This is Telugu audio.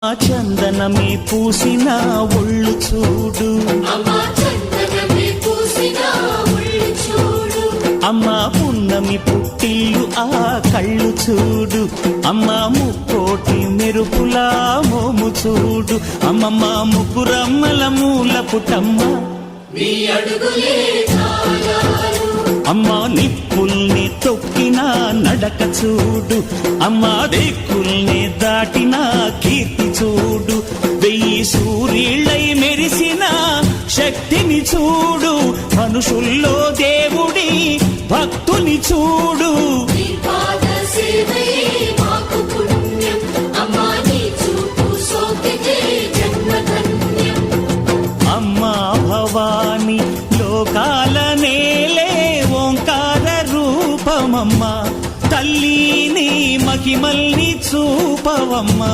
ఆ చందనమే పూసిన ఒళ్ళు చూడు, అమ్మా పున్నమి పుట్టిల్లు ఆ కళ్ళు చూడు, అమ్మా ముక్కోటి మెరుపులా మోము చూడు, అమ్మమ్మ ముగ్గురమ్మల మూల పుటమ్మ అమ్మా నిప్పుల్ని తొక్కిన నడక చూడు, అమ్మా దిక్కుల్ని దాటిన కీర్తి చూడు, వెయ్యి సూర్యుళ్ళై మెరిసిన శక్తిని చూడు, మనుషుల్లో దేవుడి భక్తుని చూడు. అమ్మా భవాని లోకాల నేలే ఓంకార రూపమమ్మా, తల్లిని మహిమల్ని చూపవమ్మా.